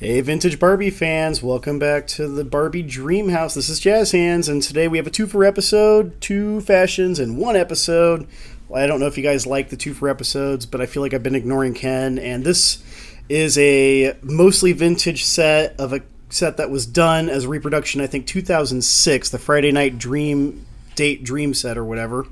Hey Vintage Barbie fans, welcome back to the Barbie Dream House. This is Jazz Hands, and today we have a 2-for episode, 2 fashions in 1 episode. Well, I don't know if you guys like the 2-for episodes, but I feel like I've been ignoring Ken, and this is a mostly vintage set of a set that was done as a reproduction, I think 2006, the Friday Night Dream set or whatever.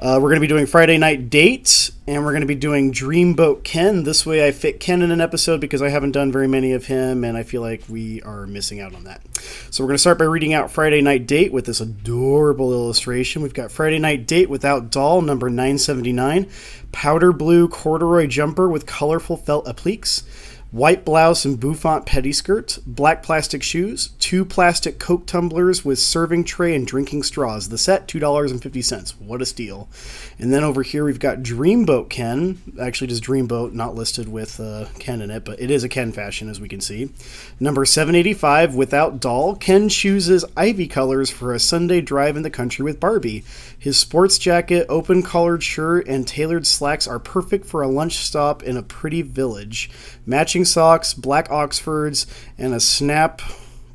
We're going to be doing Friday Night Date, and we're going to be doing Dreamboat Ken. This way I fit Ken in an episode because I haven't done very many of him, and I feel like we are missing out on that. So we're going to start by reading out Friday Night Date with this adorable illustration. We've got Friday Night Date without doll, number 979. Powder blue corduroy jumper with colorful felt appliques. White blouse and bouffant pettiskirt, black plastic shoes, 2 plastic Coke tumblers with serving tray and drinking straws. The set, $2.50. What a steal. And then over here we've got Dreamboat Ken. Actually, just Dreamboat, not listed with Ken in it, but it is a Ken fashion, as we can see. Number 785, without doll. Ken chooses ivy colors for a Sunday drive in the country with Barbie. His sports jacket, open collared shirt, and tailored slacks are perfect for a lunch stop in a pretty village. Matching socks, black Oxfords, and a snap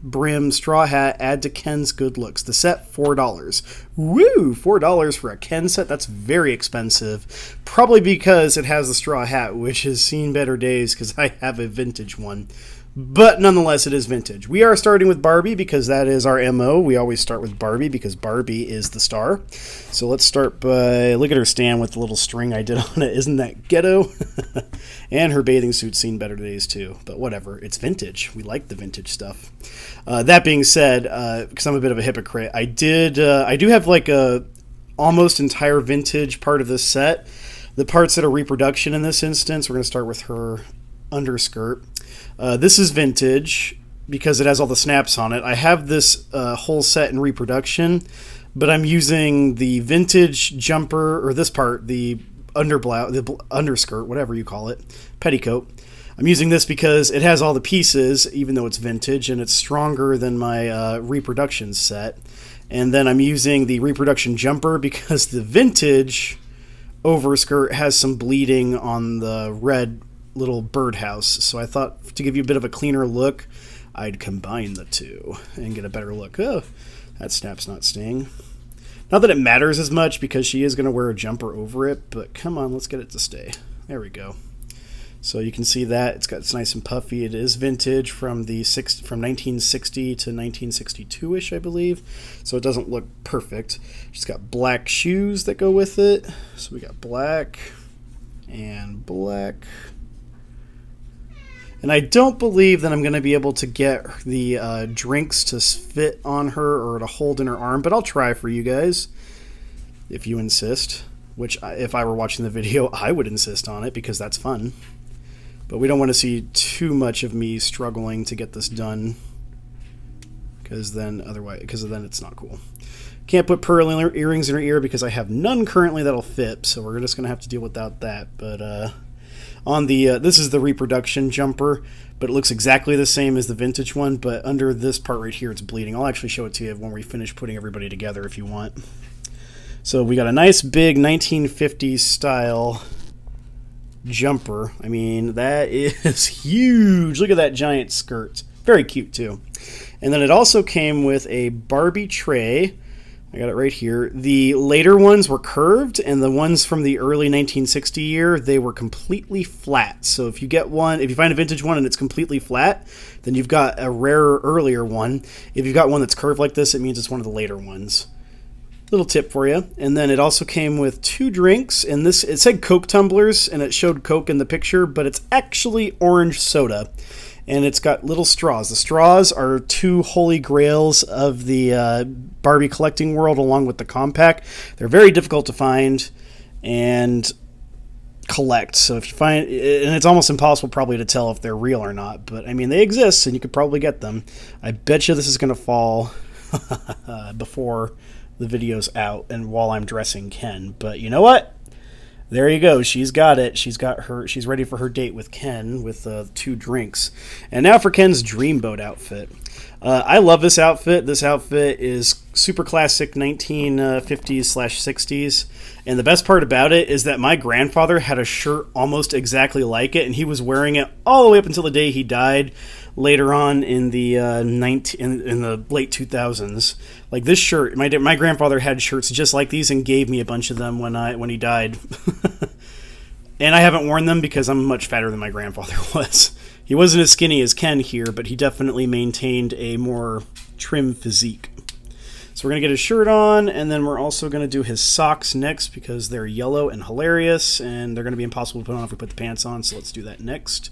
brim straw hat add to Ken's good looks. The set, $4. Woo! $4 for a Ken set? That's very expensive. Probably because it has the straw hat, which has seen better days because I have a vintage one. But nonetheless, it is vintage. We are starting with Barbie because that is our MO. We always start with Barbie because Barbie is the star. So let's start by, look at her stand with the little string I did on it. Isn't that ghetto? And her bathing suit's seen better days too. But whatever, it's vintage. We like the vintage stuff. That being said, because I'm a bit of a hypocrite, I do have like a almost entire vintage part of this set. The parts that are reproduction in this instance, we're going to start with her underskirt. This is vintage because it has all the snaps on it. I have this whole set in reproduction, but I'm using the vintage jumper, or this part, the underskirt, whatever you call it, petticoat. I'm using this because it has all the pieces, even though it's vintage, and it's stronger than my reproduction set. And then I'm using the reproduction jumper because the vintage overskirt has some bleeding on the red little birdhouse, so I thought to give you a bit of a cleaner look, I'd combine the two and get a better look. Oh, that snap's not staying. Not that it matters as much because she is going to wear a jumper over it, but come on, let's get it to stay. There we go. So you can see that it's nice and puffy. It is vintage from 1960 to 1962ish, I believe. So it doesn't look perfect. She's got black shoes that go with it. So we got black and black. And I don't believe that I'm going to be able to get the drinks to fit on her or to hold in her arm, but I'll try for you guys if you insist, which if I were watching the video, I would insist on it because that's fun. But we don't want to see too much of me struggling to get this done because then it's not cool. Can't put pearl earrings in her ear because I have none currently that'll fit, so we're just going to have to deal without that. But on the this is the reproduction jumper, but it looks exactly the same as the vintage one, but under this part right here it's bleeding. I'll actually show it to you when we finish putting everybody together if you want. So we got a nice big 1950s style jumper. I mean, that is huge. Look at that giant skirt. Very cute too. And then it also came with a Barbie tray. I got it right here. The later ones were curved, and the ones from the early 1960 year, they were completely flat. So if you find a vintage one and it's completely flat, then you've got a rarer earlier one. If you've got one that's curved like this, it means it's one of the later ones. Little tip for you. And then it also came with 2 drinks, and it said Coke tumblers, and it showed Coke in the picture, but it's actually orange soda. And it's got little straws. The straws are 2 holy grails of the Barbie collecting world along with the compact. They're very difficult to find and collect. So if you find, and it's almost impossible probably to tell if they're real or not, but I mean, they exist and you could probably get them. I bet you this is going to fall before the video's out and while I'm dressing Ken. But you know what? There you go. She's got it. She's ready for her date with Ken with 2 drinks. And now for Ken's Dreamboat outfit. I love this outfit. This outfit is super classic 1950s/60s. And the best part about it is that my grandfather had a shirt almost exactly like it, and he was wearing it all the way up until the day he died later on in the in the late 2000s. Like this shirt, my grandfather had shirts just like these and gave me a bunch of them when he died. And I haven't worn them because I'm much fatter than my grandfather was. He wasn't as skinny as Ken here, but he definitely maintained a more trim physique. So we're going to get his shirt on, and then we're also going to do his socks next because they're yellow and hilarious, and they're going to be impossible to put on if we put the pants on, so let's do that next.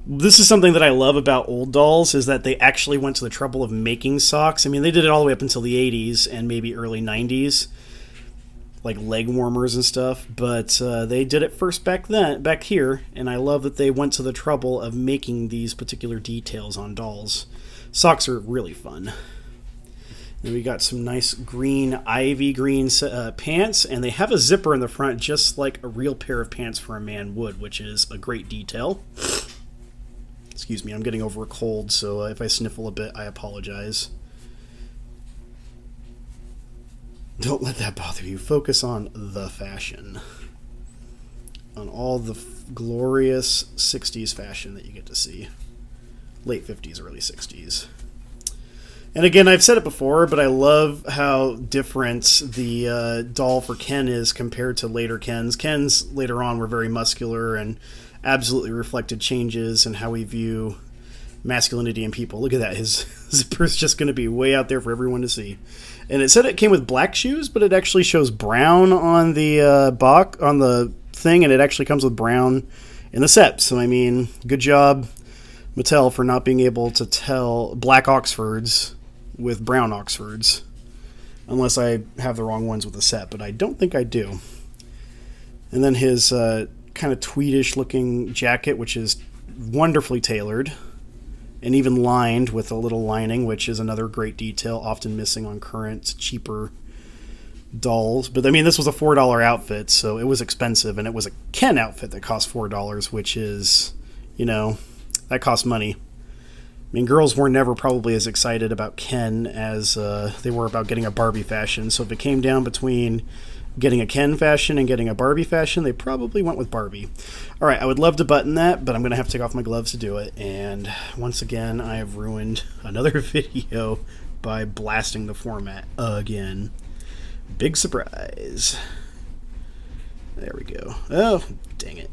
This is something that I love about old dolls, is that they actually went to the trouble of making socks. I mean, they did it all the way up until the 80s and maybe early 90s. Like leg warmers and stuff, but they did it first back here, and I love that they went to the trouble of making these particular details on dolls. Socks are really fun. And we got some nice green, ivy green pants, and they have a zipper in the front just like a real pair of pants for a man would, which is a great detail. Excuse me, I'm getting over a cold, so if I sniffle a bit, I apologize. Don't let that bother you. Focus on the fashion. On all the glorious 60s fashion that you get to see. Late 50s, early 60s. And again, I've said it before, but I love how different the doll for Ken is compared to later Kens. Kens later on were very muscular and absolutely reflected changes in how we view masculinity in people. Look at that. His zipper's just going to be way out there for everyone to see. And it said it came with black shoes, but it actually shows brown on the on the thing, and it actually comes with brown in the set. So, I mean, good job, Mattel, for not being able to tell black Oxfords with brown Oxfords. Unless I have the wrong ones with the set, but I don't think I do. And then his kind of tweedish-looking jacket, which is wonderfully tailored. And even lined with a little lining, which is another great detail, often missing on current, cheaper dolls. But, I mean, this was a $4 outfit, so it was expensive. And it was a Ken outfit that cost $4, which is, that costs money. I mean, girls were never probably as excited about Ken as they were about getting a Barbie fashion. So if it came down between getting a Ken fashion and getting a Barbie fashion, they probably went with Barbie. All right, I would love to button that, but I'm going to have to take off my gloves to do it. And once again, I have ruined another video by blasting the format again. Big surprise. There we go. Oh, dang it.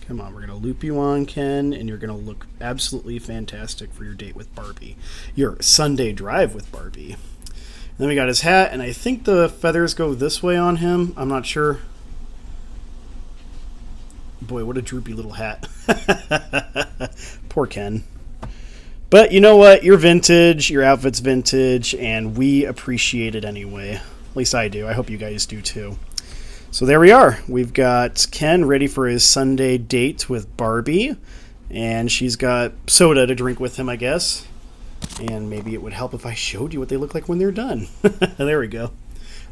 Come on, we're going to loop you on, Ken, and you're going to look absolutely fantastic for your date with Barbie. Your Sunday drive with Barbie. Then we got his hat, and I think the feathers go this way on him. I'm not sure. Boy, what a droopy little hat. Poor Ken. But you know what? You're vintage, your outfit's vintage, and we appreciate it anyway. At least I do. I hope you guys do too. So there we are. We've got Ken ready for his Sunday date with Barbie, and she's got soda to drink with him, I guess. And maybe it would help if I showed you what they look like when they're done. There we go.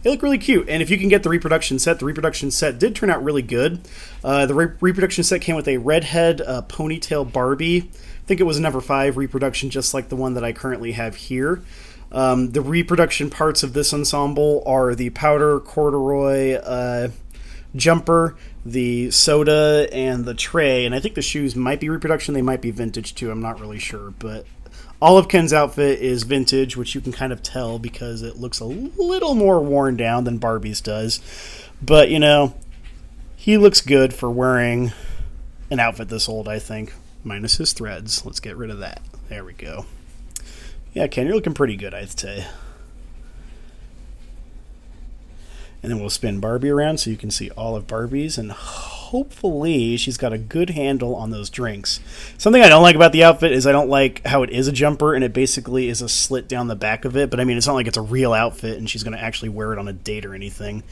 They look really cute. And if you can get the reproduction set did turn out really good. The reproduction set came with a redhead ponytail Barbie. I think it was a number 5 reproduction, just like the one that I currently have here. The reproduction parts of this ensemble are the powder corduroy jumper, the soda, and the tray. And I think the shoes might be reproduction. They might be vintage too. I'm not really sure, but all of Ken's outfit is vintage, which you can kind of tell because it looks a little more worn down than Barbie's does. But, he looks good for wearing an outfit this old, I think. Minus his threads. Let's get rid of that. There we go. Yeah, Ken, you're looking pretty good, I'd say. And then we'll spin Barbie around so you can see all of Barbie's, and hopefully she's got a good handle on those drinks. Something I don't like about the outfit is I don't like how it is a jumper and it basically is a slit down the back of it. But I mean, it's not like it's a real outfit and she's going to actually wear it on a date or anything.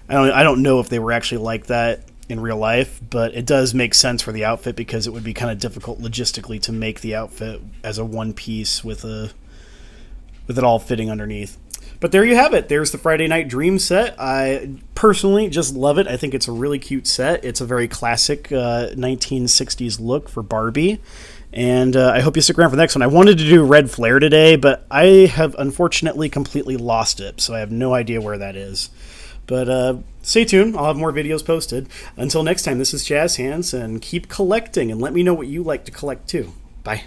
I don't know if they were actually like that in real life, but it does make sense for the outfit because it would be kind of difficult logistically to make the outfit as a one piece with it all fitting underneath. But there you have it. There's the Friday Night Dream set. I personally just love it. I think it's a really cute set. It's a very classic 1960s look for Barbie. And I hope you stick around for the next one. I wanted to do red flare today, but I have unfortunately completely lost it, so I have no idea where that is. But stay tuned. I'll have more videos posted. Until next time, this is Jazz Hands, and keep collecting, and let me know what you like to collect too. Bye.